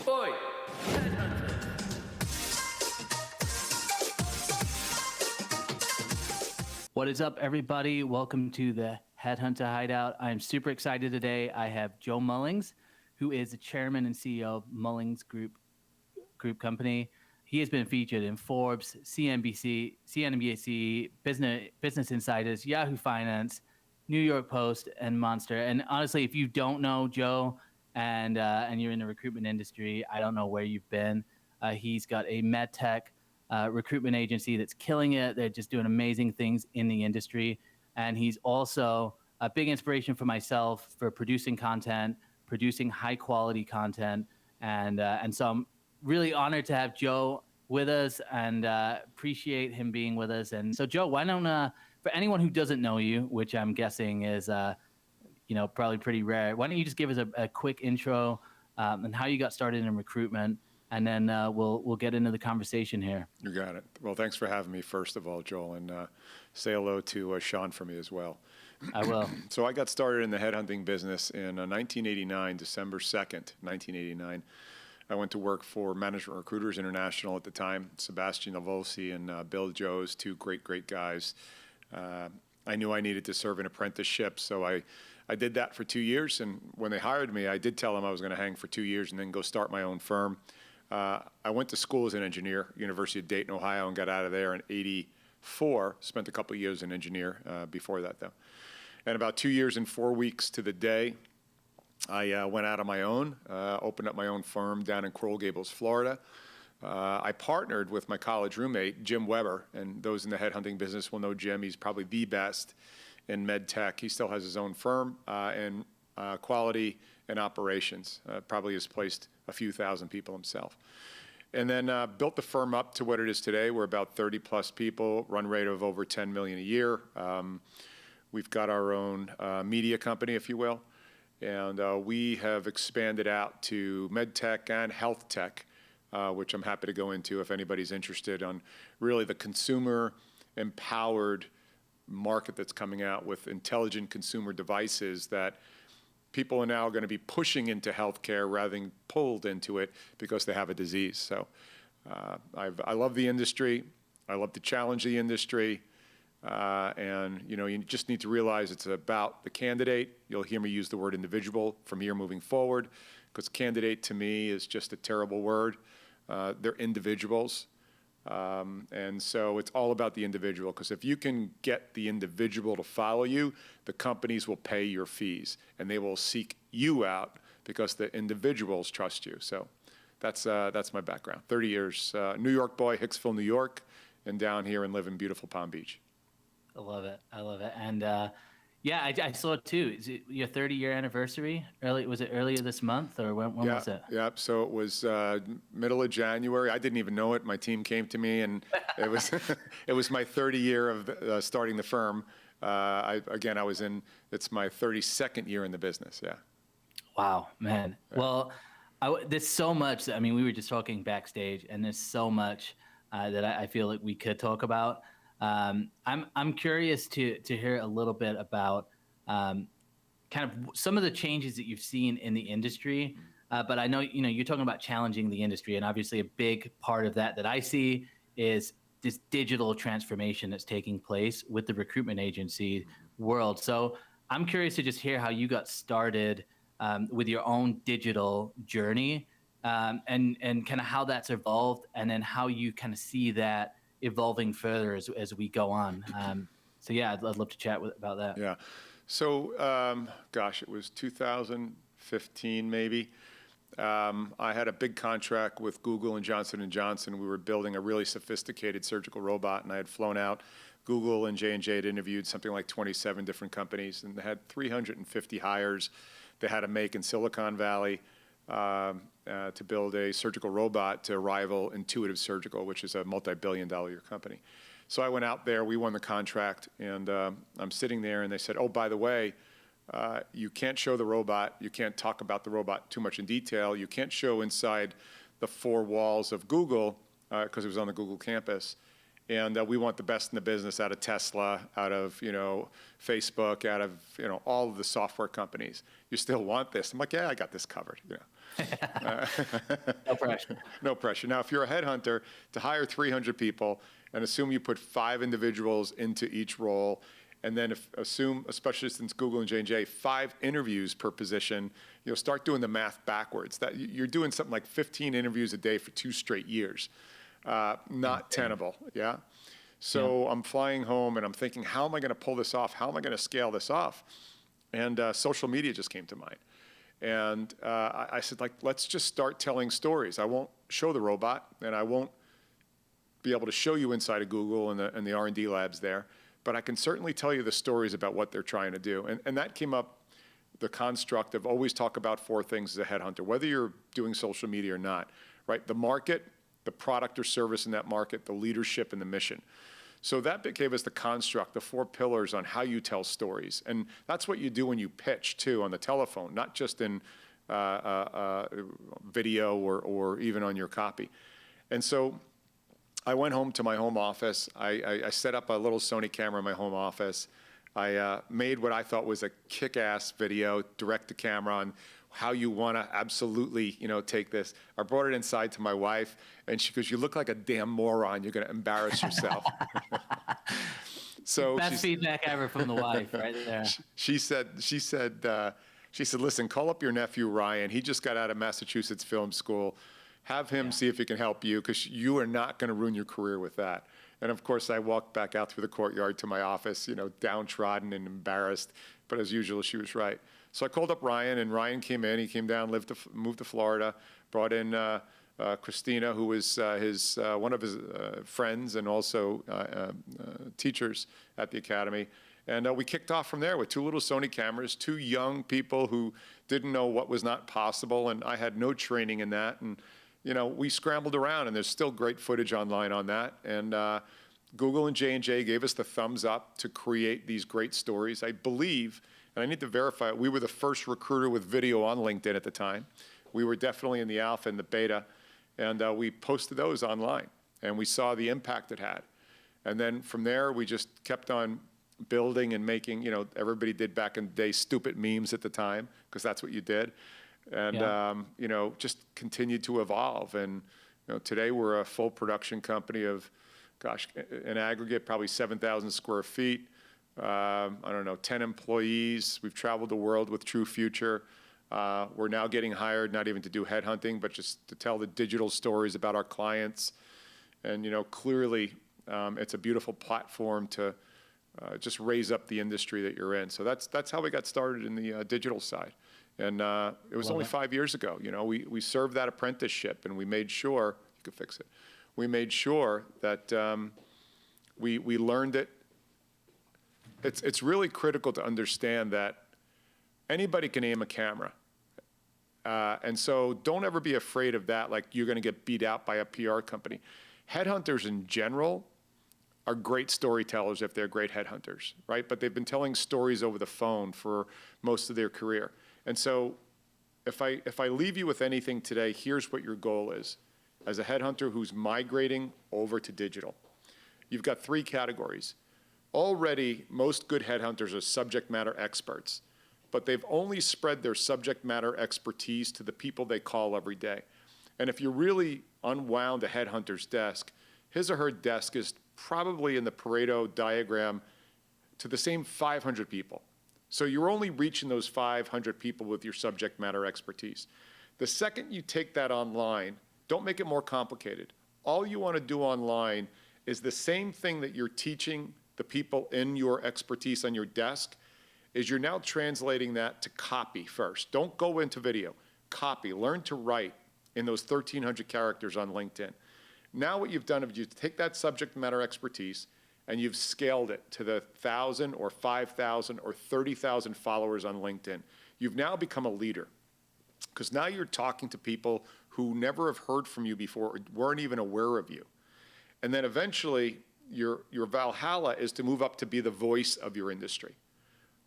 Oi! Headhunter! What is up, everybody? Welcome to the Headhunter Hideout. I'm super excited today. I have Joe Mullings, who is the chairman and CEO of Mullings Group company. He has been featured in Forbes, CNBC, Business Insiders, Yahoo Finance, New York Post, and Monster. And honestly, if you don't know Joe and you're in the recruitment industry, I don't know where you've been. He's got a medtech recruitment agency that's killing it. They're just doing amazing things in the industry. And he's also a big inspiration for myself for producing content, producing high quality content. And so I'm really honored to have Joe with us and appreciate him being with us. And so, Joe, why don't, for anyone who doesn't know you, which I'm guessing is, probably pretty rare, why don't you just give us a quick intro and how you got started in recruitment, and then we'll get into the conversation here. You got it. Well, thanks for having me, first of all, Joel, and say hello to Sean for me as well. I will. So I got started in the headhunting business in 1989, December 2nd, 1989. I went to work for Management Recruiters International at the time, Sebastian Avosi and Bill Joes, two great guys. I knew I needed to serve an apprenticeship, so I did that for 2 years. And when they hired me, I did tell them I was going to hang for 2 years and then go start my own firm. I went to school as an engineer, University of Dayton, Ohio, and got out of there in '84. Spent a couple of years as an engineer before that, though. And about 2 years and 4 weeks to the day, I went out on my own, opened up my own firm down in Coral Gables, Florida. I partnered with my college roommate, Jim Weber, and those in the headhunting business will know Jim. He's probably the best in medtech. He still has his own firm in quality and operations. Probably has placed a few thousand people himself. And then built the firm up to what it is today. We're about 30 plus people, run rate of over 10 million a year. We've got our own media company, if you will. And we have expanded out to medtech and health tech, which I'm happy to go into if anybody's interested on really the consumer empowered market that's coming out with intelligent consumer devices that people are now going to be pushing into healthcare rather than pulled into it because they have a disease. So I love the industry. I love to challenge the industry. And you just need to realize it's about the candidate. You'll hear me use the word individual from here moving forward, because candidate to me is just a terrible word. They're individuals. And so it's all about the individual, because if you can get the individual to follow you, the companies will pay your fees and they will seek you out because the individuals trust you. So that's my background. 30 years, New York boy, Hicksville, New York, and down here and live in beautiful Palm Beach. I love it. And I saw it too. Is it your 30-year anniversary? Was it earlier this month, or when was it? Yeah, so it was middle of January. I didn't even know it. My team came to me, and it was it was my 30 year of starting the firm. It's my 32nd year in the business. Yeah. Wow, man. Yeah. Well, there's so much. I mean, we were just talking backstage, and there's so much that I feel like we could talk about. I'm curious to hear a little bit about kind of some of the changes that you've seen in the industry. But I know you're talking about challenging the industry, and obviously a big part of that I see is this digital transformation that's taking place with the recruitment agency world. So I'm curious to just hear how you got started with your own digital journey, and kind of how that's evolved, and then how you kind of see that evolving further as we go on. I'd love to chat about that. Yeah. So, it was 2015 maybe. I had a big contract with Google and Johnson & Johnson. We were building a really sophisticated surgical robot, and I had flown out. Google and J&J had interviewed something like 27 different companies, and they had 350 hires they had to make in Silicon Valley to build a surgical robot to rival Intuitive Surgical, which is a multi-billion-dollar company. So I went out there, we won the contract, and I'm sitting there, and they said, oh, by the way, you can't show the robot, you can't talk about the robot too much in detail, you can't show inside the four walls of Google, because it was on the Google campus, And we want the best in the business out of Tesla, out of, Facebook, out of, all of the software companies. You still want this? I'm like, yeah, I got this covered. No pressure. No pressure. Now, if you're a headhunter, to hire 300 people and assume you put 5 individuals into each role, and then assume, especially since Google and J&J, 5 interviews per position, start doing the math backwards. That you're doing something like 15 interviews a day for 2 straight years. Not tenable, yeah? So I'm flying home and I'm thinking, how am I gonna pull this off? How am I gonna scale this off? And social media just came to mind. And I said, let's just start telling stories. I won't show the robot, and I won't be able to show you inside of Google and the R&D labs there, but I can certainly tell you the stories about what they're trying to do. And that came up, the construct of always talk about 4 things as a headhunter, whether you're doing social media or not, right? The market, the product or service in that market, the leadership, and the mission. So that gave us the construct, the 4 pillars on how you tell stories. And that's what you do when you pitch, too, on the telephone, not just in video or even on your copy. And so I went home to my home office. I set up a little Sony camera in my home office. I made what I thought was a kick-ass video, direct-to-camera, on how you want to absolutely, take this. I brought it inside to my wife, and she goes, "You look like a damn moron. You're going to embarrass yourself." So best feedback ever from the wife, right there. She said, "Listen, call up your nephew Ryan. He just got out of Massachusetts Film School. Have him see if he can help you, because you are not going to ruin your career with that." And of course, I walked back out through the courtyard to my office, downtrodden and embarrassed. But as usual, she was right. So I called up Ryan, and Ryan came in. He came down, moved to Florida, brought in Christina, who was one of his friends and also teachers at the academy. And we kicked off from there with 2 little Sony cameras, 2 young people who didn't know what was not possible, and I had no training in that. And we scrambled around, and there's still great footage online on that. And Google and J&J gave us the thumbs up to create these great stories. I believe, and I need to verify it, we were the first recruiter with video on LinkedIn at the time. We were definitely in the alpha and the beta, and we posted those online, and we saw the impact it had. And then from there, we just kept on building and making, everybody did back in the day stupid memes at the time, because that's what you did. And, just continued to evolve. And, today we're a full production company of, in aggregate, probably 7,000 square feet. 10 employees. We've traveled the world with True Future. We're now getting hired, not even to do headhunting, but just to tell the digital stories about our clients. And, clearly, it's a beautiful platform to just raise up the industry that you're in. So that's how we got started in the digital side. And it was only 5 years ago. We served that apprenticeship, and we made sure, you could fix it, we made sure that we learned it. It's really critical to understand that anybody can aim a camera. And so don't ever be afraid of that, like you're going to get beat out by a PR company. Headhunters in general are great storytellers if they're great headhunters, right? But they've been telling stories over the phone for most of their career. And so if I leave you with anything today, here's what your goal is. As a headhunter who's migrating over to digital, you've got 3 categories. Already, most good headhunters are subject matter experts, but they've only spread their subject matter expertise to the people they call every day. And if you really unwound a headhunter's desk, his or her desk is probably in the Pareto diagram to the same 500 people. So you're only reaching those 500 people with your subject matter expertise. The second you take that online, don't make it more complicated. All you want to do online is the same thing that you're teaching the people in your expertise on your desk, is you're now translating that to copy first. Don't go into video. Copy. Learn to write in those 1,300 characters on LinkedIn. Now what you've done is you take that subject matter expertise and you've scaled it to the 1,000 or 5,000 or 30,000 followers on LinkedIn. You've now become a leader, because now you're talking to people who never have heard from you before or weren't even aware of you. And then eventually your Valhalla is to move up to be the voice of your industry,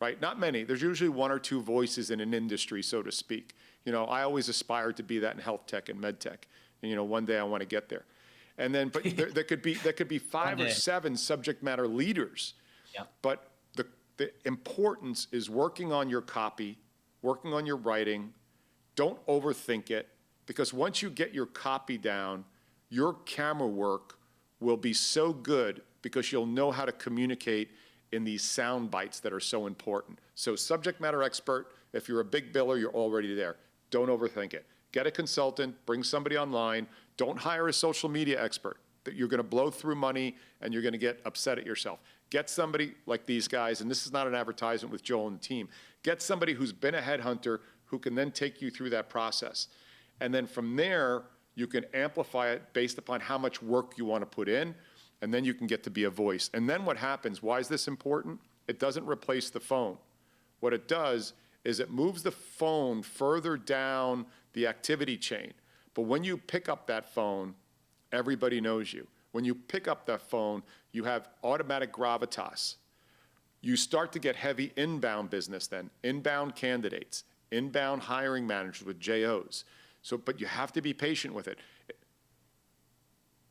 right? Not many. There's usually 1 or 2 voices in an industry, so to speak. I always aspired to be that in health tech and medtech. And, one day I want to get there. And then, but there could be 5 or 7 subject matter leaders. Yep. But the importance is working on your copy, working on your writing. Don't overthink it, because once you get your copy down, your camera work will be so good because you'll know how to communicate in these sound bites that are so important. So subject matter expert, if you're a big biller, you're already there. Don't overthink it. Get a consultant, bring somebody online. Don't hire a social media expert that you're going to blow through money and you're going to get upset at yourself. Get somebody like these guys, and this is not an advertisement with Joel and the team. Get somebody who's been a headhunter who can then take you through that process. And then from there, you can amplify it based upon how much work you want to put in, and then you can get to be a voice. And then what happens, why is this important? It doesn't replace the phone. What it does is it moves the phone further down the activity chain. But when you pick up that phone, everybody knows you. When you pick up that phone, you have automatic gravitas. You start to get heavy inbound business then, inbound candidates, inbound hiring managers with JOs. So, but you have to be patient with it.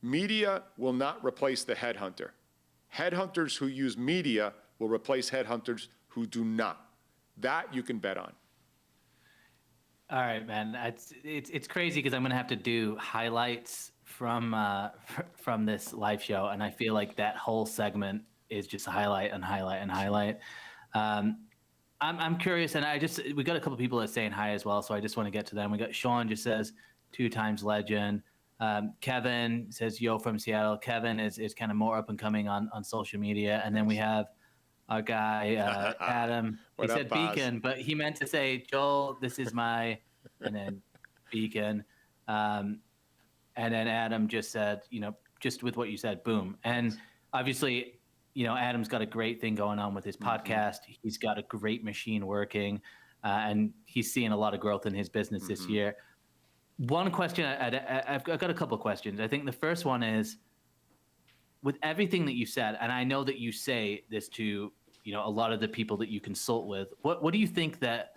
Media will not replace the headhunter. Headhunters who use media will replace headhunters who do not. That you can bet on. All right, man. It's crazy because I'm gonna have to do highlights from this live show, and I feel like that whole segment is just highlight and highlight and highlight. I'm curious, and we got a couple people that are saying hi as well, so I just want to get to them. We got Sean just says 2 times legend. Kevin says yo from Seattle. Kevin is kind of more up and coming on social media, and then we have our guy Adam. He said Beacon, but he meant to say Joel. This is my, and then Beacon, and then Adam just said, just with what you said, boom. And obviously, Adam's got a great thing going on with his podcast. He's got a great machine working, and he's seeing a lot of growth in his business this year. One question, I've got a couple of questions. I think the first one is, with everything that you said, and I know that you say this to a lot of the people that you consult with, what do you think that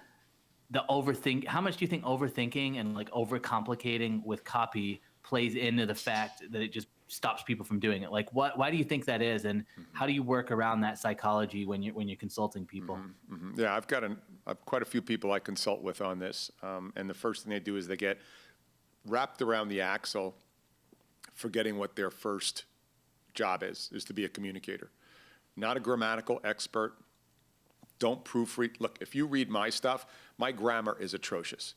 how much do you think overthinking and like overcomplicating with copy plays into the fact that it just stops people from doing it? Like, why do you think that is, and how do you work around that psychology when you're consulting people? Yeah, I've quite a few people I consult with on this, and the first thing they do is they get wrapped around the axle, forgetting what their first job is to be a communicator, not a grammatical expert. Don't proofread. Look, if you read my stuff, my grammar is atrocious,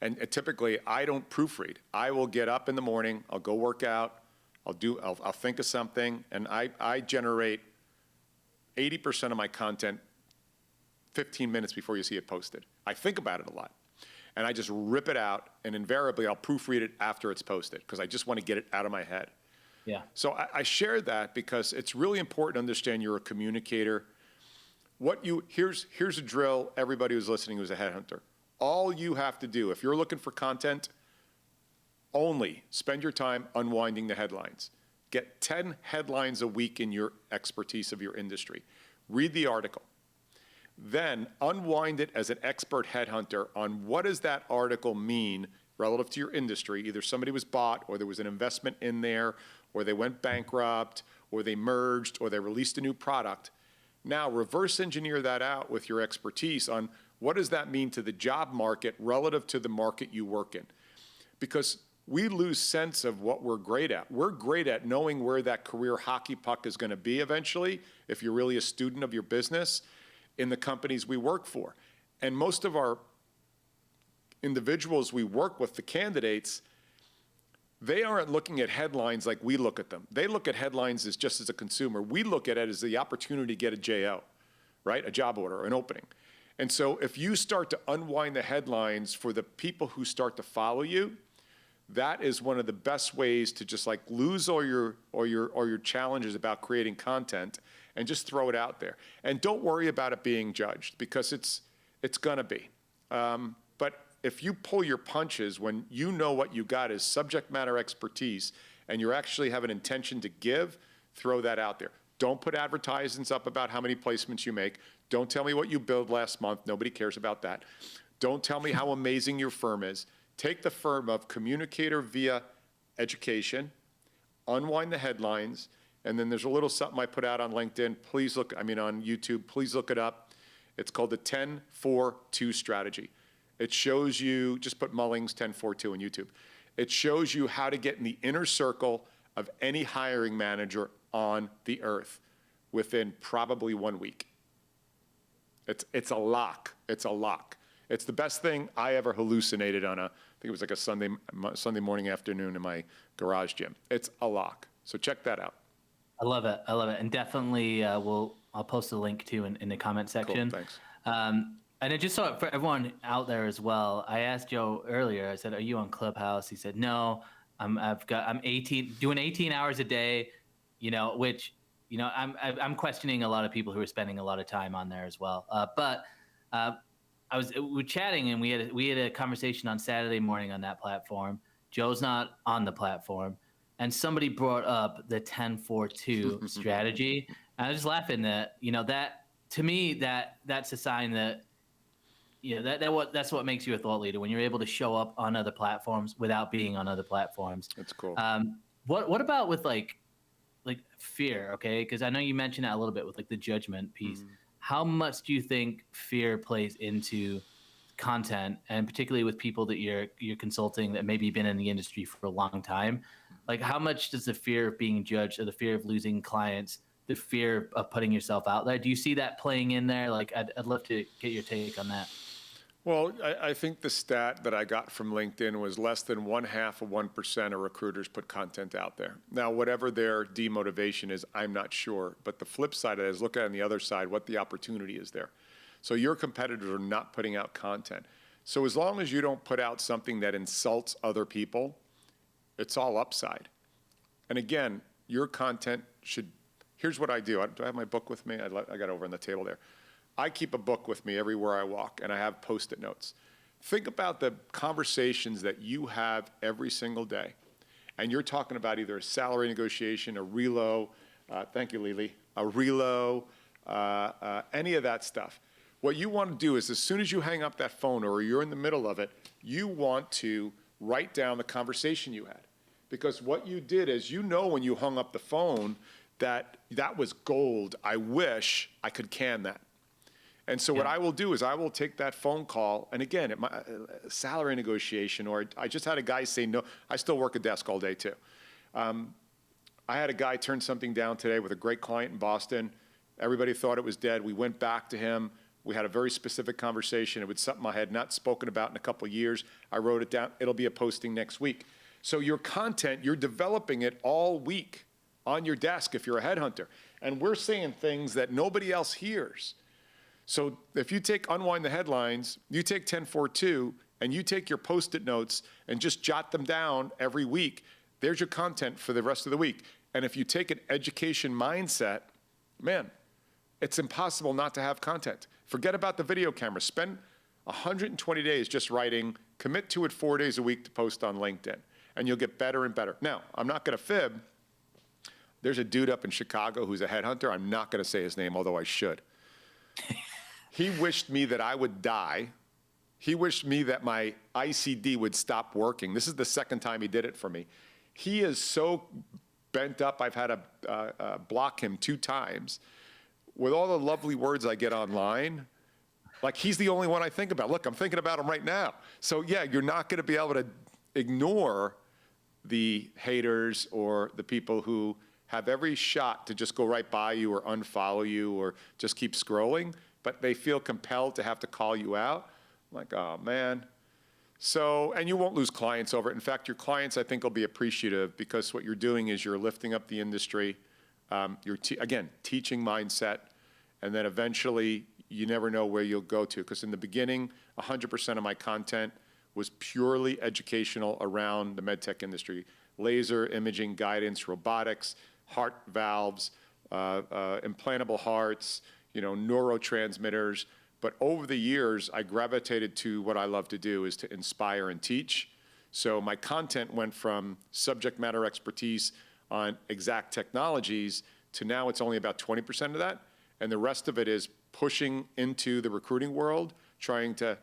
and typically I don't proofread. I will get up in the morning, I'll go work out, I'll think of something, and I generate 80% of my content 15 minutes before you see it posted. I think about it a lot, and I just rip it out, and invariably I'll proofread it after it's posted because I just want to get it out of my head. Yeah. So I share that because it's really important to understand you're a communicator. Here's a drill, everybody who's listening who's a headhunter. All you have to do, if you're looking for content, only spend your time unwinding the headlines. Get 10 headlines a week in your expertise of your industry. Read the article. Then unwind it as an expert headhunter on what does that article mean relative to your industry. Either somebody was bought, or there was an investment in there, or they went bankrupt, or they merged, or they released a new product. Now reverse engineer that out with your expertise on what does that mean to the job market relative to the market you work in. Because we lose sense of what we're great at. We're great at knowing where that career hockey puck is going to be eventually, if you're really a student of your business, in the companies we work for. And most of our individuals we work with, the candidates, they aren't looking at headlines like we look at them. They look at headlines as just as a consumer. We look at it as the opportunity to get a JO, right? A job order, an opening. And so if you start to unwind the headlines for the people who start to follow you, that is one of the best ways to just like lose all your challenges about creating content and just throw it out there. And don't worry about it being judged, because it's gonna be. But if you pull your punches when you know what you got is subject matter expertise and you actually have an intention to give, throw that out there. Don't put advertisements up about how many placements you make. Don't tell me what you billed last month. Nobody cares about that. Don't tell me how amazing your firm is. Take the firm of communicator via education, unwind the headlines, and then there's a little something I put out on LinkedIn. Please look, I mean on YouTube, please look it up. It's called the 10-4-2 strategy. It shows you, just put Mullings 10-4-2 on YouTube. It shows you how to get in the inner circle of any hiring manager on the earth within probably 1 week. It's a lock. It's a lock. It's the best thing I ever hallucinated on I think it was like a Sunday morning afternoon in my garage gym. It's a lock. So check that out. I love it. I love it. And definitely I'll post a link too in the comment section. Cool, thanks. And I just saw it for everyone out there as well. I asked Joe earlier, I said, are you on Clubhouse? He said, no, I'm 18 hours a day, which, I'm questioning a lot of people who are spending a lot of time on there as well. But we're chatting, and we had a conversation on Saturday morning on that platform. Joe's not on the platform, and somebody brought up the 10-4-2 strategy. And I was just laughing that, that to me, that's a sign that, that's what makes you a thought leader, when you're able to show up on other platforms without being on other platforms. That's cool. What about with like fear? Okay, because I know you mentioned that a little bit with like the judgment piece. How much do you think fear plays into content, and particularly with people that you're consulting that maybe been in the industry for a long time? Like, how much does the fear of being judged, or the fear of losing clients, the fear of putting yourself out there, do you see that playing in there? Like, I'd love to get your take on that. Well, I think the stat that I got from LinkedIn was less than 0.5% of recruiters put content out there. Now, whatever their demotivation is, I'm not sure. But the flip side of it is, look at on the other side what the opportunity is there. So your competitors are not putting out content. So as long as you don't put out something that insults other people, it's all upside. And again, your content should, here's what I do. Do I have my book with me? I got it over on the table there. I keep a book with me everywhere I walk, and I have Post-it notes. Think about the conversations that you have every single day, and you're talking about either a salary negotiation, a relo, thank you, Lily, a relo, any of that stuff. What you want to do is, as soon as you hang up that phone or you're in the middle of it, you want to write down the conversation you had. Because what you did is, when you hung up the phone, that was gold. I wish I could can that. And so what I will do is I will take that phone call, and again, at my salary negotiation, or I just had a guy say no. I still work a desk all day too. I had a guy turn something down today with a great client in Boston. Everybody thought it was dead. We went back to him. We had a very specific conversation. It was something I had not spoken about in a couple of years. I wrote it down. It'll be a posting next week. So your content, you're developing it all week on your desk if you're a headhunter. And we're saying things that nobody else hears. So if you unwind the headlines, you take 10-4-2, and you take your Post-it notes and just jot them down every week, there's your content for the rest of the week. And if you take an education mindset, man, it's impossible not to have content. Forget about the video camera. Spend 120 days just writing, commit to it 4 days a week to post on LinkedIn, and you'll get better and better. Now, I'm not going to fib. There's a dude up in Chicago who's a headhunter. I'm not going to say his name, although I should. He wished me that I would die. He wished me that my ICD would stop working. This is the second time he did it for me. He is so bent up, I've had to block him 2 times. With all the lovely words I get online, like, he's the only one I think about. Look, I'm thinking about him right now. So yeah, you're not going to be able to ignore the haters or the people who have every shot to just go right by you or unfollow you or just keep scrolling, but they feel compelled to have to call you out. I'm like, oh man. So, and you won't lose clients over it. In fact, your clients, I think, will be appreciative, because what you're doing is you're lifting up the industry. You're, again, teaching mindset, and then eventually you never know where you'll go to. Because in the beginning, 100% of my content was purely educational around the medtech industry. Laser imaging, guidance, robotics, heart valves, implantable hearts, neurotransmitters. But over the years, I gravitated to what I love to do, is to inspire and teach. So my content went from subject matter expertise on exact technologies to now it's only about 20% of that. And the rest of it is pushing into the recruiting world, trying to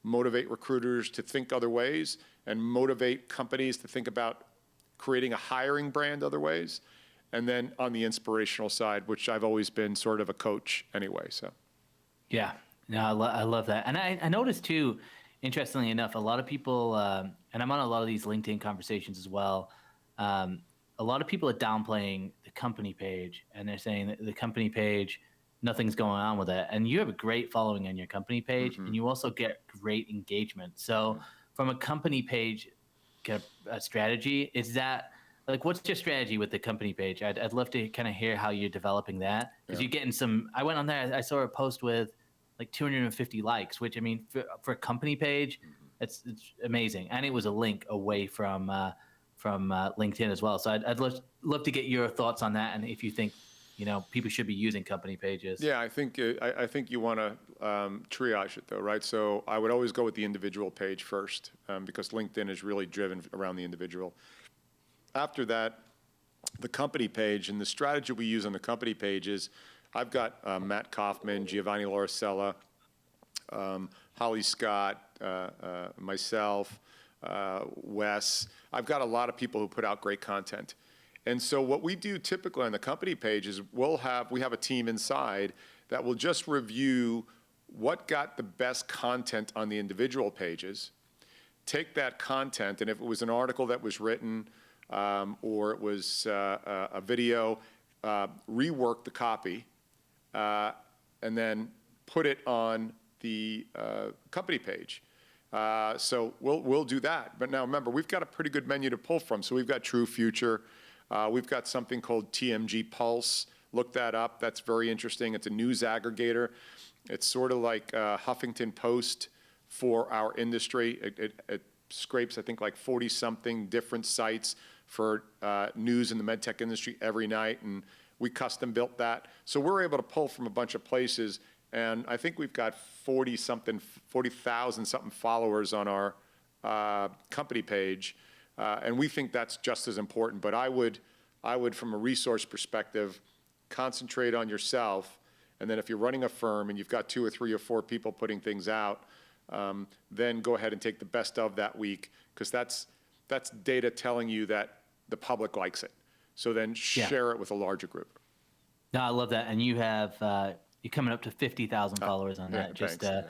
motivate recruiters to think other ways and motivate companies to think about creating a hiring brand other ways, and then on the inspirational side, which I've always been sort of a coach anyway. So, Yeah, no, I love that. And I noticed too, interestingly enough, a lot of people, and I'm on a lot of these LinkedIn conversations as well. Um, a lot of people are downplaying the company page, and they're saying that the company page, nothing's going on with it. And you have a great following on your company page, and you also get great engagement. So from a company page kind of strategy, is that like, what's your strategy with the company page? I'd love to kind of hear how you're developing that, because Yeah. you're getting some. I went on there, I saw a post with like 250 likes, which I mean, for a company page, it's amazing. And it was a link away from LinkedIn as well. So I'd love to get your thoughts on that, and if you think, people should be using company pages. Yeah, I think you want to triage it though, right? So I would always go with the individual page first, because LinkedIn is really driven around the individual. After that, the company page, and the strategy we use on the company page is, I've got Matt Kaufman, Giovanni Lauricella, Holly Scott, myself, Wes. I've got a lot of people who put out great content. And so what we do typically on the company page is we have a team inside that will just review what got the best content on the individual pages, take that content, and if it was an article that was written, or it was a video, rework the copy, and then put it on the company page. So we'll do that. But now remember, we've got a pretty good menu to pull from. So we've got True Future. We've got something called TMG Pulse. Look that up. That's very interesting. It's a news aggregator. It's sort of like Huffington Post for our industry. It scrapes, I think, like 40-something different sites for news in the medtech industry every night, and we custom built that. So we're able to pull from a bunch of places, and I think we've got 40,000 something followers on our company page, and we think that's just as important. But I would, from a resource perspective, concentrate on yourself, and then if you're running a firm and you've got 2 or 3 or 4 people putting things out, then go ahead and take the best of that week, because that's data telling you that the public likes it. So then share it with a larger group. No, I love that. And you have, you're coming up to 50,000 followers on that. Thanks, yeah.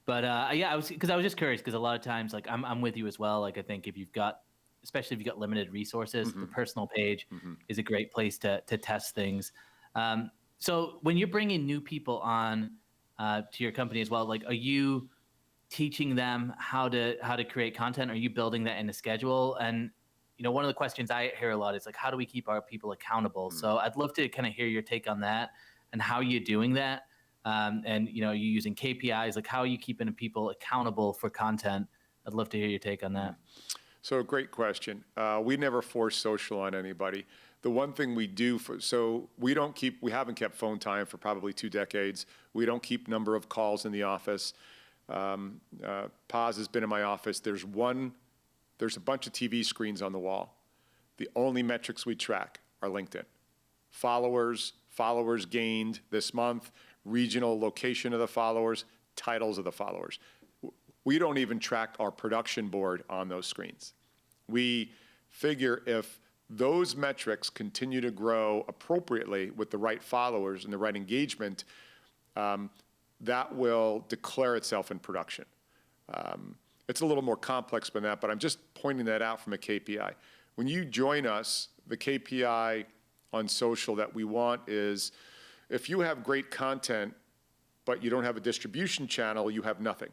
But yeah, I was just curious, because a lot of times, like, I'm with you as well. Like, I think if you've got, especially if you've got limited resources, the personal page is a great place to test things. So when you're bringing new people on to your company as well, like, are you teaching them how to create content? Are you building that in a schedule? And one of the questions I hear a lot is like, how do we keep our people accountable? So I'd love to kind of hear your take on that and how you're doing that. And you using KPIs, like, how are you keeping people accountable for content? I'd love to hear your take on that. So great question. We never force social on anybody. The one thing we do, we haven't kept phone time for probably 2 decades. We don't keep number of calls in the office. Paz has been in my office. There's a bunch of TV screens on the wall. The only metrics we track are LinkedIn. Followers gained this month, regional location of the followers, titles of the followers. We don't even track our production board on those screens. We figure if those metrics continue to grow appropriately with the right followers and the right engagement, that will declare itself in production. It's a little more complex than that, but I'm just pointing that out from a KPI. When you join us, the KPI on social that we want is, if you have great content, but you don't have a distribution channel, you have nothing.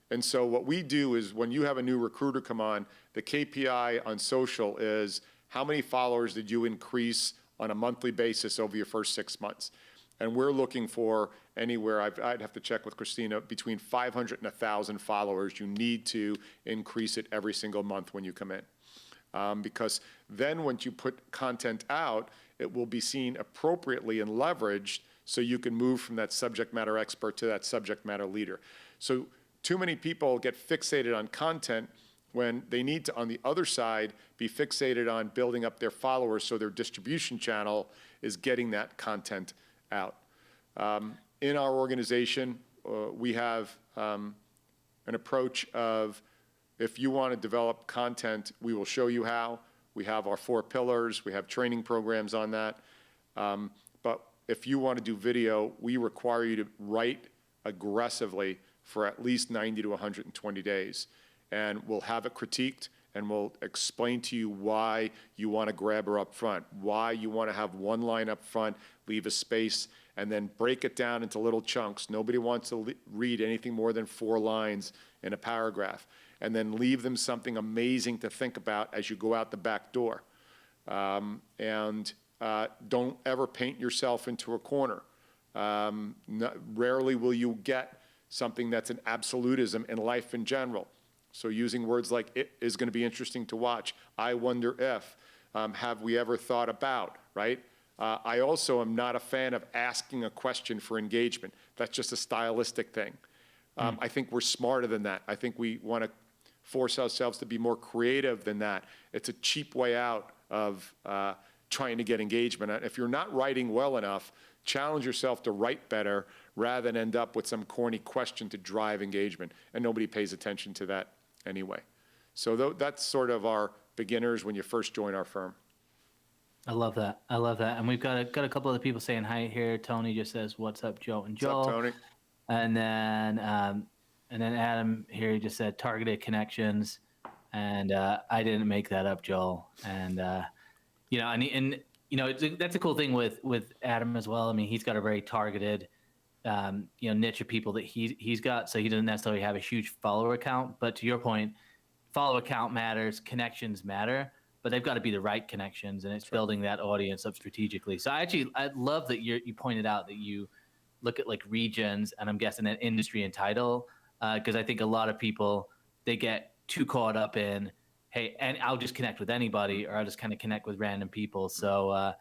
And so what we do is, when you have a new recruiter come on, the KPI on social is, how many followers did you increase on a monthly basis over your first 6 months? And we're looking for anywhere, I'd have to check with Christina, between 500 and 1,000 followers. You need to increase it every single month when you come in. Because then once you put content out, it will be seen appropriately and leveraged, so you can move from that subject matter expert to that subject matter leader. So too many people get fixated on content when they need to, on the other side, be fixated on building up their followers so their distribution channel is getting that content out. In our organization, we have an approach of, if you want to develop content, we will show you how. We have our 4 pillars. We have training programs on that. But if you want to do video, we require you to write aggressively for at least 90 to 120 days. And we'll have it critiqued, and we'll explain to you why you want to grab her up front, why you want to have one line up front, leave a space, and then break it down into little chunks. Nobody wants to read anything more than 4 lines in a paragraph. And then leave them something amazing to think about as you go out the back door. Don't ever paint yourself into a corner. Rarely will you get something that's an absolutism in life in general. So using words like "it is going to be interesting to watch," "I wonder if," "have we ever thought about," right? I also am not a fan of asking a question for engagement. That's just a stylistic thing. I think we're smarter than that. I think we want to force ourselves to be more creative than that. It's a cheap way out of trying to get engagement. If you're not writing well enough, challenge yourself to write better rather than end up with some corny question to drive engagement. And nobody pays attention to that anyway. So that's sort of our beginners when you first join our firm. I love that. I love that. And we've got a couple of people saying hi here. Tony just says, "What's up, Joe and Joel?" What's up, Tony? And then Adam here just said targeted connections, and I didn't make that up, Joel. And that's a cool thing with Adam as well. I mean, he's got a very targeted niche of people that he's got, so he doesn't necessarily have a huge follower count. But to your point, follower count matters, connections matter, but they've got to be the right connections, and it's building that audience up strategically. So I love that you pointed out that you look at like regions, and I'm guessing an industry and title, because I think a lot of people, they get too caught up in, hey, and I'll just connect with anybody, or I'll just kind of connect with random people. So I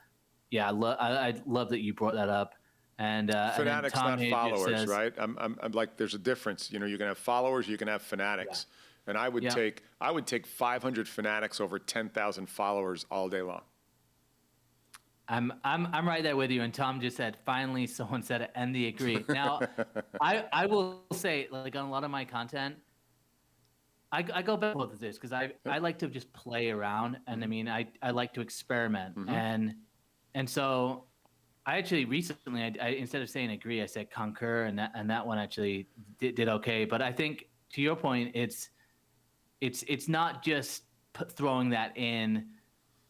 love that you brought that up. And fanatics, not followers, says, right? I'm like, there's a difference. You can have followers, you can have fanatics. Yeah. And I would take 500 fanatics over 10,000 followers all day long. I'm right there with you. And Tom just said, finally, someone said it, and they agree. Now, I will say, like, on a lot of my content, I go back with this because I like to just play around, and I mean, I like to experiment, and so I actually recently, I instead of saying agree, I said concur, and that one actually did okay. But I think, to your point, it's not just throwing that in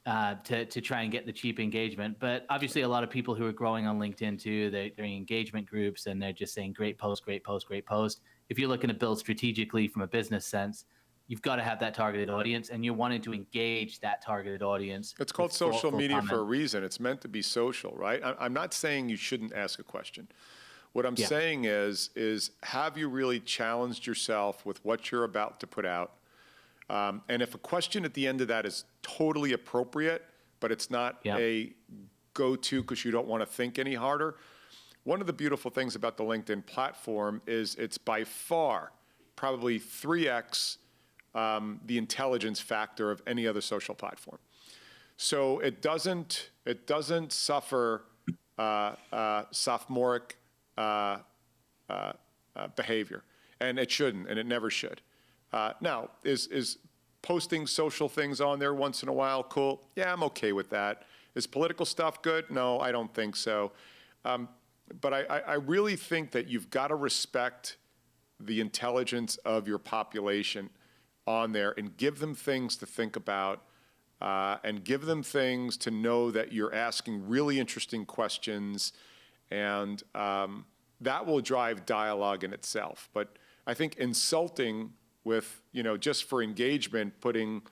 to try and get the cheap engagement, but obviously a lot of people who are growing on LinkedIn too, they're in engagement groups, and they're just saying great post, great post, great post. If you're looking to build strategically from a business sense, you've got to have that targeted audience, and you're wanting to engage that targeted audience. It's called social media for a reason. It's meant to be social, right? I'm not saying you shouldn't ask a question. What I'm saying is have you really challenged yourself with what you're about to put out? And if a question at the end of that is totally appropriate, but it's not a go-to because you don't want to think any harder, one of the beautiful things about the LinkedIn platform is it's by far probably 3x the intelligence factor of any other social platform. So it doesn't suffer sophomoric behavior, and it shouldn't, and it never should. Now, is posting social things on there once in a while cool? Yeah, I'm okay with that. Is political stuff good? No, I don't think so. But I really think that you've got to respect the intelligence of your population on there and give them things to think about and give them things to know that you're asking really interesting questions, and that will drive dialogue in itself. But I think insulting with, just for engagement, putting,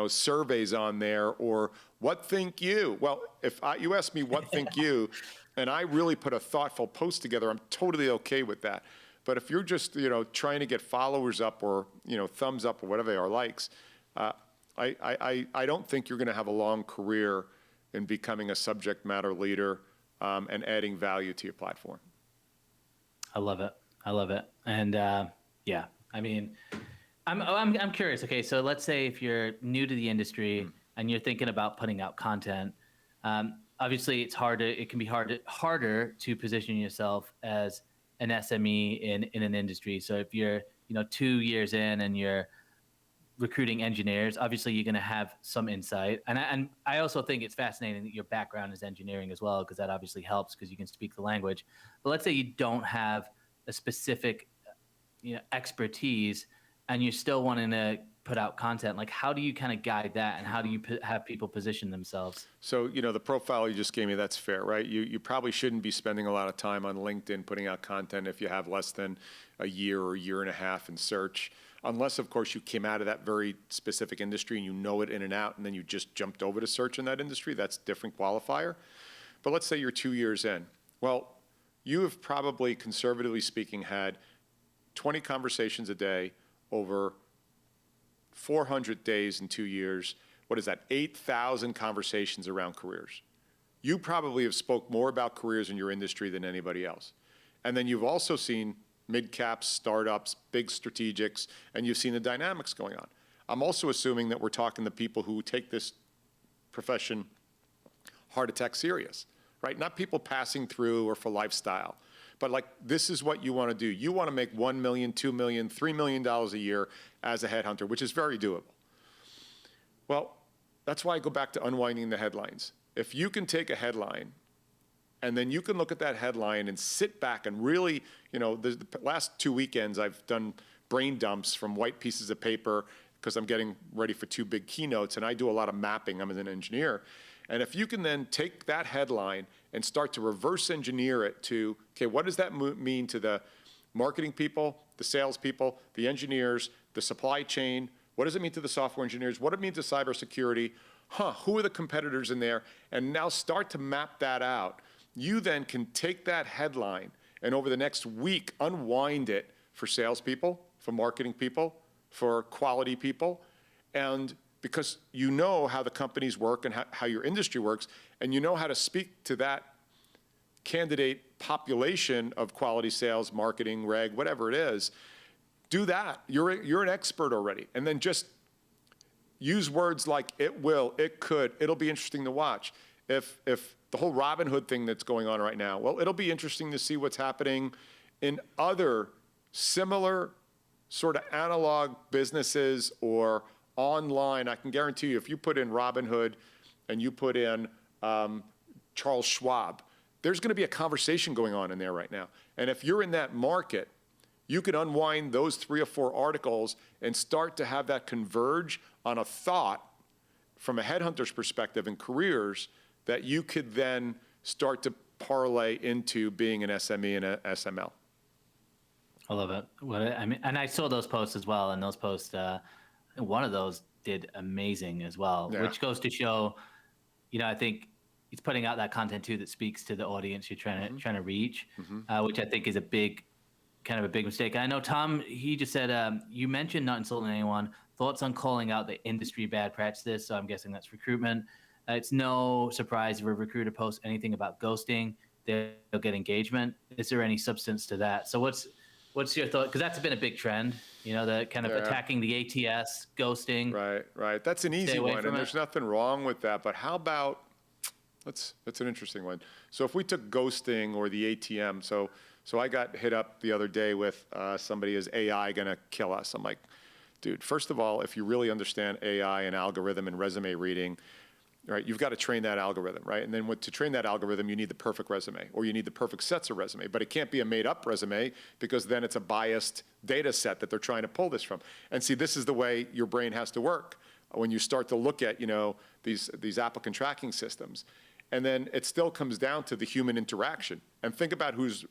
surveys on there or what think you? Well, if you ask me what think you, and I really put a thoughtful post together, I'm totally okay with that. But if you're just, trying to get followers up or, thumbs up or whatever they are, likes, I don't think you're going to have a long career in becoming a subject matter leader and adding value to your platform. I love it. I love it. And I mean, I'm curious. Okay, so let's say if you're new to the industry and you're thinking about putting out content, obviously it can be harder to position yourself as an SME in an industry. So if you're 2 years in and you're recruiting engineers. Obviously, you're going to have some insight. And I also think it's fascinating that your background is engineering as well, because that obviously helps because you can speak the language. But let's say you don't have a specific expertise and you're still wanting to put out content. Like, how do you kind of guide that, and how do you have people position themselves? So, the profile you just gave me, that's fair, right? You probably shouldn't be spending a lot of time on LinkedIn putting out content if you have less than a year or a year and a half in search, unless, of course, you came out of that very specific industry and you know it in and out, and then you just jumped over to search in that industry. That's a different qualifier. But let's say you're 2 years in. Well, you have probably, conservatively speaking, had 20 conversations a day over 400 days in 2 years. What is that? 8,000 conversations around careers. You probably have spoke more about careers in your industry than anybody else. And then you've also seen mid-caps, startups, big strategics, and you've seen the dynamics going on. I'm also assuming that we're talking to people who take this profession heart attack serious, right? Not people passing through or for lifestyle, but like, this is what you want to do. You want to make $1 million, $2 million, $3 million a year as a headhunter, which is very doable. Well, that's why I go back to unwinding the headlines. If you can take a headline and then you can look at that headline and sit back and really, the last 2 weekends I've done brain dumps from white pieces of paper because I'm getting ready for 2 big keynotes, and I do a lot of mapping. I'm an engineer. And if you can then take that headline and start to reverse engineer it to, okay, what does that mean to the marketing people, the sales people, the engineers, the supply chain? What does it mean to the software engineers? What does it mean to cybersecurity? Who are the competitors in there? And now start to map that out. You then can take that headline and over the next week unwind it for salespeople, for marketing people, for quality people, and because you know how the companies work and how your industry works, and you know how to speak to that candidate population of quality sales, marketing, reg, whatever it is, do that. You're an expert already. And then just use words like it will, it could, it'll be interesting to watch. If the whole Robinhood thing that's going on right now, well, it'll be interesting to see what's happening in other similar sort of analog businesses or online. I can guarantee you, if you put in Robinhood and you put in Charles Schwab, there's going to be a conversation going on in there right now. And if you're in that market, you can unwind those 3 or 4 articles and start to have that converge on a thought from a headhunter's perspective in careers that you could then start to parlay into being an SME and a SML. I love it. And I saw those posts as well, and those posts, one of those did amazing as well, yeah. Which goes to show, I think it's putting out that content too that speaks to the audience you're trying to reach, which I think is a big mistake. I know Tom, he just said, you mentioned not insulting anyone. Thoughts on calling out the industry bad practices? So I'm guessing that's recruitment. It's no surprise if a recruiter posts anything about ghosting, they'll get engagement. Is there any substance to that? So what's your thought? Because that's been a big trend, the kind of attacking the ATS, ghosting. Right. That's an easy one, and there's nothing wrong with that. But how about, that's an interesting one. So if we took ghosting or the ATM, so I got hit up the other day with somebody, is AI going to kill us? I'm like, dude, first of all, if you really understand AI and algorithm and resume reading, right, you've got to train that algorithm, right? And then to train that algorithm, you need the perfect resume, or you need the perfect sets of resume. But it can't be a made-up resume, because then it's a biased data set that they're trying to pull this from. And see, this is the way your brain has to work when you start to look at, these applicant tracking systems. And then it still comes down to the human interaction. And think about who's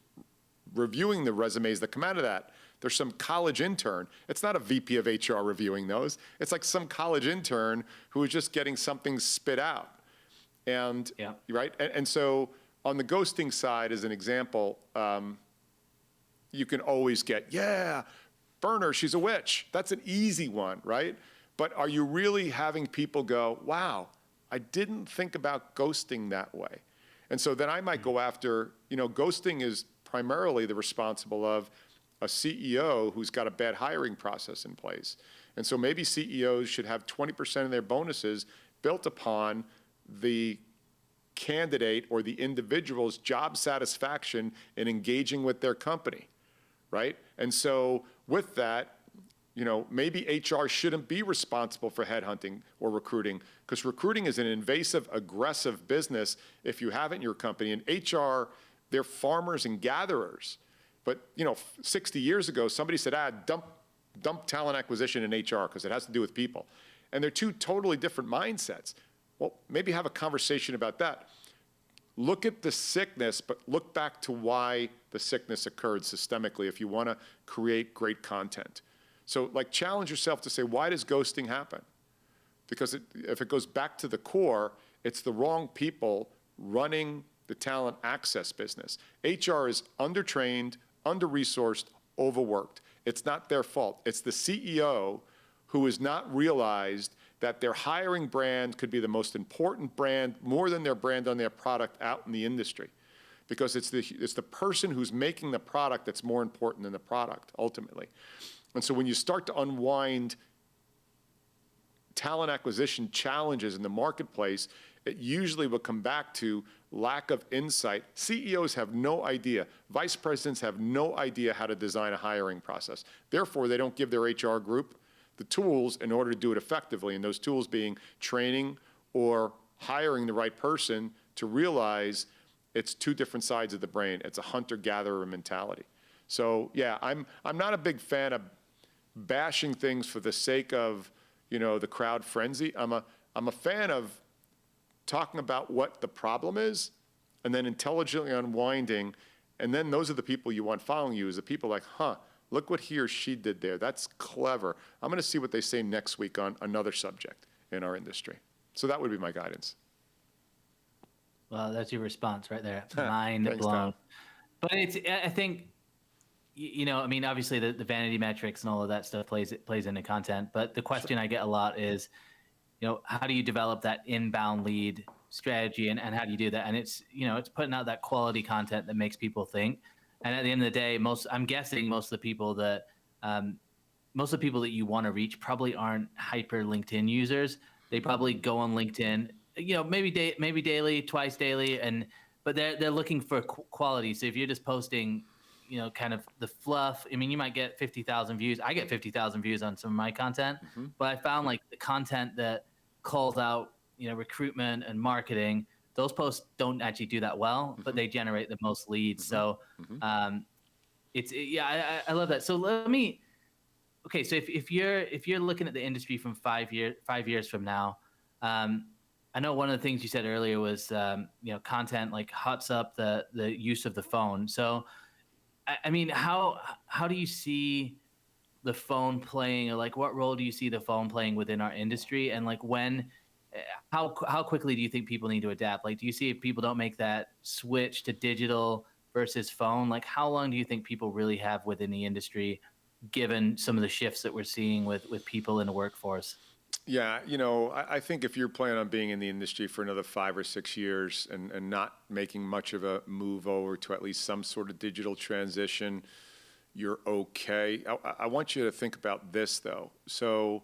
reviewing the resumes that come out of that. There's some college intern. It's not a VP of HR reviewing those. It's like some college intern who is just getting something spit out. And, right? And so on the ghosting side, as an example, you can always get, burn her, she's a witch. That's an easy one, right? But are you really having people go, wow, I didn't think about ghosting that way? And so then I might go after, ghosting is primarily the responsible of a CEO who's got a bad hiring process in place. And so maybe CEOs should have 20% of their bonuses built upon the candidate or the individual's job satisfaction in engaging with their company, right? And so with that, maybe HR shouldn't be responsible for headhunting or recruiting, because recruiting is an invasive, aggressive business if you have it in your company. And HR, they're farmers and gatherers. But 60 years ago, somebody said, dump talent acquisition in HR because it has to do with people. And they're two totally different mindsets. Well, maybe have a conversation about that. Look at the sickness, but look back to why the sickness occurred systemically if you want to create great content. So challenge yourself to say, why does ghosting happen? Because if it goes back to the core, it's the wrong people running the talent access business. HR is undertrained, under-resourced, overworked. It's not their fault. It's the CEO who has not realized that their hiring brand could be the most important brand, more than their brand on their product out in the industry. Because it's the person who's making the product that's more important than the product, ultimately. And so when you start to unwind talent acquisition challenges in the marketplace, it usually will come back to lack of insight. CEOs have no idea. Vice presidents have no idea how to design a hiring process. Therefore, they don't give their HR group the tools in order to do it effectively, and those tools being training or hiring the right person to realize it's two different sides of the brain. It's a hunter-gatherer mentality. So yeah, I'm not a big fan of bashing things for the sake of the crowd frenzy. I'm a fan of talking about what the problem is and then intelligently unwinding, and then those are the people you want following you, is the people like, look what he or she did there. That's clever. I'm going to see what they say next week on another subject in our industry. So that would be my guidance. Well, that's your response right there. Mind Thanks, blown. Tom. But I think, obviously the vanity metrics and all of that stuff plays into content. But the question I get a lot is, how do you develop that inbound lead strategy, and how do you do that? And it's putting out that quality content that makes people think. And at the end of the day, I'm guessing most of the people that you want to reach probably aren't hyper LinkedIn users. They probably go on LinkedIn, maybe daily, twice daily, but they're looking for quality. So if you're just posting, kind of the fluff, you might get 50,000 views. I get 50,000 views on some of my content, but I found the content that calls out, recruitment and marketing, those posts don't actually do that well, but they generate the most leads. So I love that. So so if you're looking at the industry from 5 years from now, I know one of the things you said earlier was, content hots up the use of the phone. So, how do you see the phone playing, or what role do you see the phone playing within our industry? And how quickly do you think people need to adapt? Do you see if people don't make that switch to digital versus phone, how long do you think people really have within the industry, given some of the shifts that we're seeing with people in the workforce? Yeah, I think if you're planning on being in the industry for another 5 or 6 years and not making much of a move over to at least some sort of digital transition, you're okay. I want you to think about this, though. So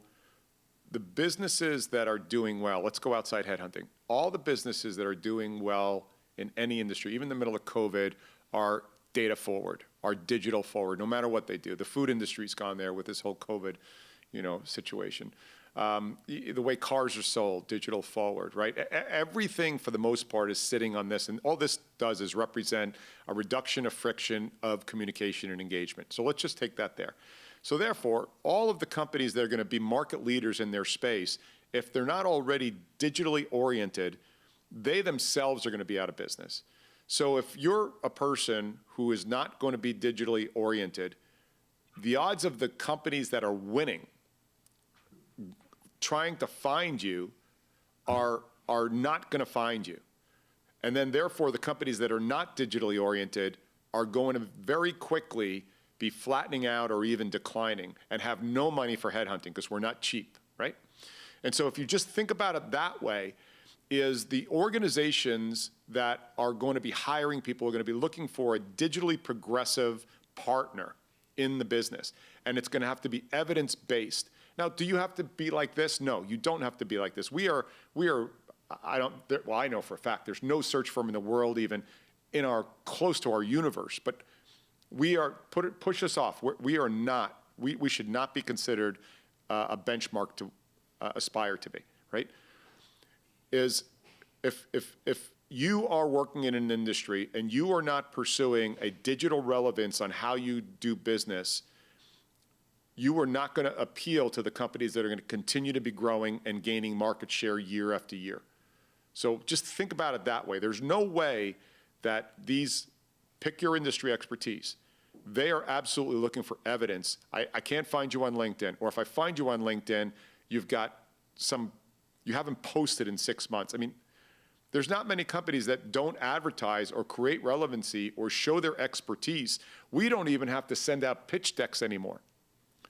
the businesses that are doing well, let's go outside headhunting. All the businesses that are doing well in any industry, even in the middle of COVID, are data forward, are digital forward, no matter what they do. The food industry's gone there with this whole COVID, situation. The way cars are sold, digital forward, right? Everything for the most part is sitting on this, and all this does is represent a reduction of friction of communication and engagement. So let's just take that there. So therefore, all of the companies that are going to be market leaders in their space, if they're not already digitally oriented, they themselves are going to be out of business. So if you're a person who is not going to be digitally oriented, the odds of the companies that are winning trying to find you are not going to find you. And then therefore the companies that are not digitally oriented are going to very quickly be flattening out or even declining and have no money for headhunting because we're not cheap, right? And so if you just think about it that way, is the organizations that are going to be hiring people are going to be looking for a digitally progressive partner in the business. And it's going to have to be evidence-based. Now, do you have to be like this? No, you don't have to be like this. I know for a fact there's no search firm in the world even close to our universe, but push us off. We are not We should not be considered a benchmark to aspire to be, right? Is if you are working in an industry and you are not pursuing a digital relevance on how you do business, you are not going to appeal to the companies that are going to continue to be growing and gaining market share year after year. So just think about it that way. There's no way that these, pick your industry expertise, they are absolutely looking for evidence. I can't find you on LinkedIn, or if I find you on LinkedIn, you haven't posted in 6 months. I mean, there's not many companies that don't advertise or create relevancy or show their expertise. We don't even have to send out pitch decks anymore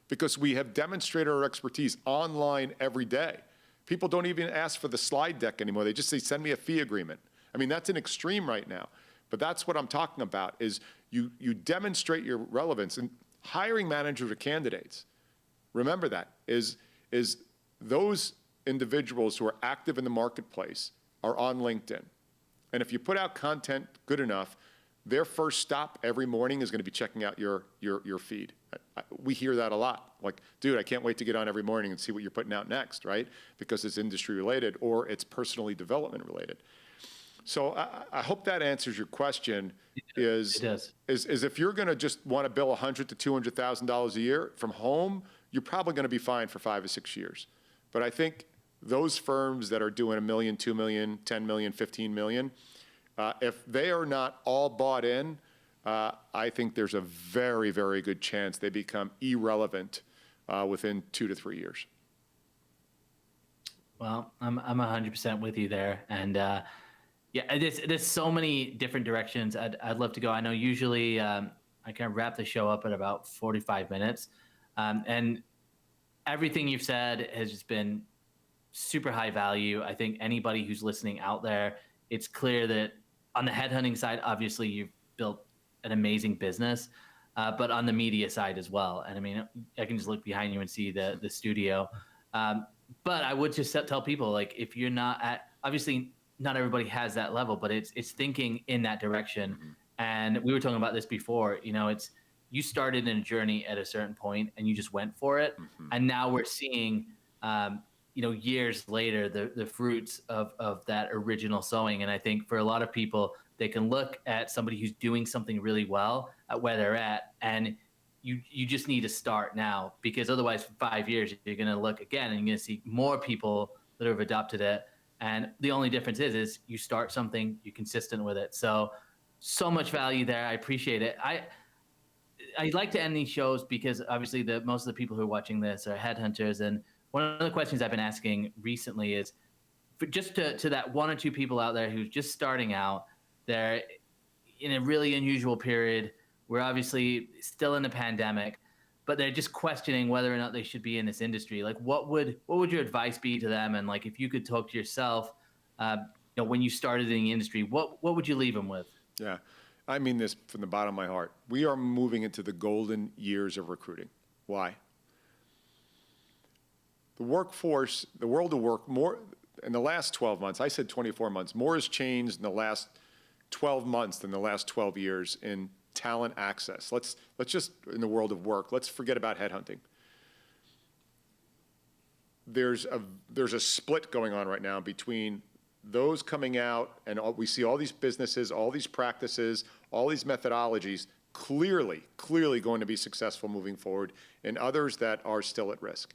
because we have demonstrated our expertise online every day. People don't even ask for the slide deck anymore. They just say, send me a fee agreement. I mean, that's an extreme right now. But that's what I'm talking about, is you demonstrate your relevance. And hiring managers or candidates, remember that, is those individuals who are active in the marketplace are on LinkedIn. And if you put out content good enough, their first stop every morning is going to be checking out your feed. We hear that a lot. Like, dude, I can't wait to get on every morning and see what you're putting out next, right? Because it's industry related or it's personally development related. So I hope that answers your question. It does. Is if you're going to just want to bill $100,000 to $200,000 a year from home, you're probably going to be fine for 5 or 6 years. But I think those firms that are doing $1 million, $2 million, $10 million, $15 million, if they are not all bought in, I think there's a very, very good chance they become irrelevant within 2 to 3 years. Well, I'm 100% with you there, and yeah, there's so many different directions I'd love to go. I know usually I kind of wrap the show up at about 45 minutes, and everything you've said has just been super high value. I think anybody who's listening out there, it's clear that on the headhunting side, obviously you've built an amazing business, but on the media side as well. And I mean, I can just look behind you and see the studio. But I would just tell people, like, if you're not at, obviously not everybody has that level, but it's thinking in that direction. Mm-hmm. And we were talking about this before, it's, you started in a journey at a certain point and you just went for it. Mm-hmm. And now we're seeing, years later, the fruits of that original sowing. And I think for a lot of people, they can look at somebody who's doing something really well at where they're at, and you just need to start now, because otherwise for 5 years, you're going to look again and you're going to see more people that have adopted it. And the only difference is you start something, you're consistent with it. So much value there. I appreciate it. I like to end these shows because obviously most of the people who are watching this are headhunters. And one of the questions I've been asking recently is, for just to that 1 or 2 people out there who's just starting out, they're in a really unusual period. We're obviously still in the pandemic, but they're just questioning whether or not they should be in this industry. Like, what would your advice be to them? And like, if you could talk to yourself, when you started in the industry, what would you leave them with? Yeah, I mean this from the bottom of my heart. We are moving into the golden years of recruiting. Why? The workforce, the world of work, more in the last 12 months, I said 24 months, more has changed in the last 12 months than the last 12 years in talent access. Let's just, in the world of work, let's forget about headhunting. There's a split going on right now between those coming out, and we see all these businesses, all these practices, all these methodologies clearly going to be successful moving forward, and others that are still at risk.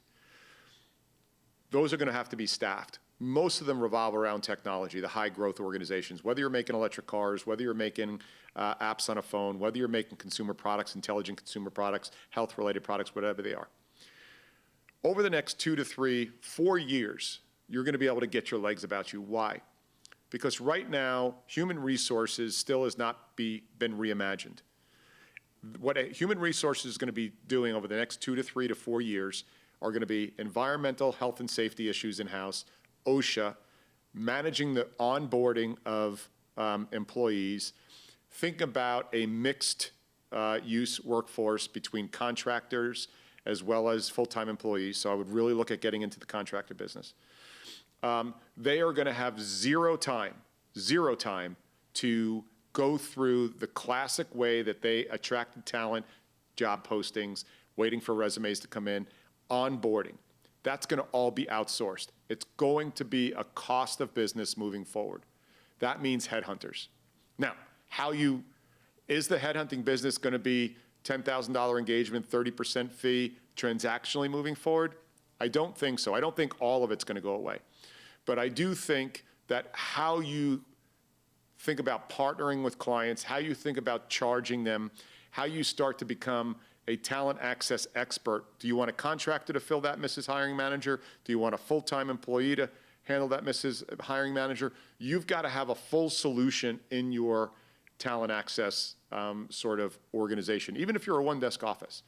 Those are going to have to be staffed. Most of them revolve around technology, the high growth organizations, whether you're making electric cars, whether you're making apps on a phone, whether you're making consumer products, intelligent consumer products, health related products, whatever they are. Over the next 2 to 3, 4 years, you're going to be able to get your legs about you. Why? Because right now, human resources still has not been reimagined. What human resources is going to be doing over the next 2 to 3 to 4 years are going to be environmental, health and safety issues in-house, OSHA, managing the onboarding of employees, think about a mixed use workforce between contractors as well as full-time employees. So I would really look at getting into the contractor business. They are going to have zero time to go through the classic way that they attracted talent, job postings, waiting for resumes to come in, onboarding. That's going to all be outsourced. It's going to be a cost of business moving forward. That means headhunters. Now, is the headhunting business going to be $10,000 engagement, 30% fee transactionally moving forward? I don't think so. I don't think all of it's going to go away. But I do think that how you think about partnering with clients, how you think about charging them, how you start to become a talent access expert. Do you want a contractor to fill that, Mrs. Hiring Manager? Do you want a full-time employee to handle that, Mrs. Hiring Manager? You've got to have a full solution in your talent access sort of organization, even if you're a one-desk office.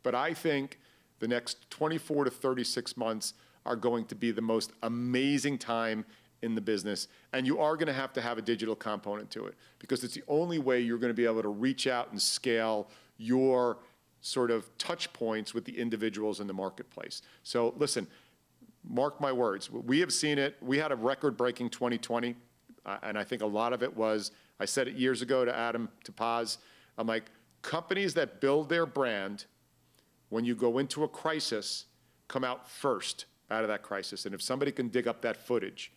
But I think the next 24 to 36 months are going to be the most amazing time in the business. And you are going to have a digital component to it, because it's the only way you're going to be able to reach out and scale your sort of touch points with the individuals in the marketplace. So listen, mark my words. We have seen it. We had a record-breaking 2020, and I think a lot of it was, I said it years ago to Adam, to Paz, I'm like, companies that build their brand, when you go into a crisis, come out first out of that crisis. And if somebody can dig up that footage,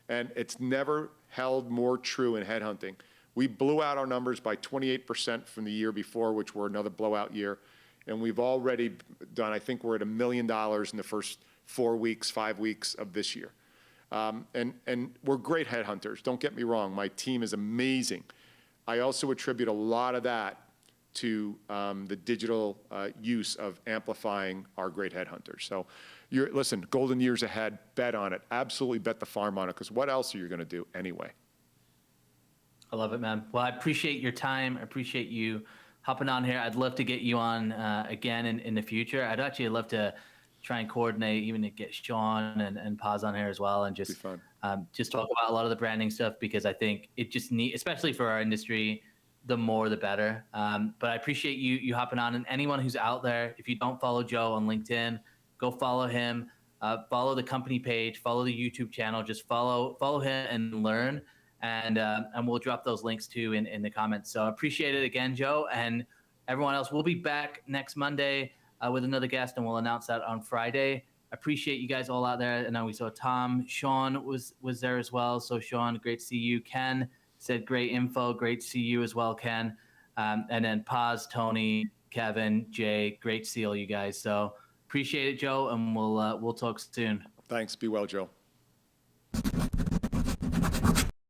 and it's never held more true in headhunting. We blew out our numbers by 28% from the year before, which were another blowout year. And we've already done, I think we're at $1 million in the first 4 weeks, 5 weeks of this year. And we're great headhunters, don't get me wrong. My team is amazing. I also attribute a lot of that to the digital use of amplifying our great headhunters. So listen, golden years ahead, bet on it. Absolutely bet the farm on it, because what else are you going to do anyway? I love it, man. Well, I appreciate your time. I appreciate you hopping on here. I'd love to get you on again in the future. I'd actually love to try and coordinate, even to get Sean and Paz on here as well, and just talk about a lot of the branding stuff, because I think it just especially for our industry, the more the better. But I appreciate you hopping on. And anyone who's out there, if you don't follow Joe on LinkedIn, go follow him. Follow the company page. Follow the YouTube channel. Just follow him and learn. And we'll drop those links too in the comments. So I appreciate it again, Joe, and everyone else. We'll be back next Monday with another guest, and we'll announce that on Friday. I appreciate you guys all out there. And now we saw Tom. Sean was there as well. So Sean, great to see you. Ken said great info. Great to see you as well, Ken. And then Paz, Tony, Kevin, Jay, great to see all you guys. So appreciate it, Joe, and we'll talk soon. Thanks. Be well, Joe.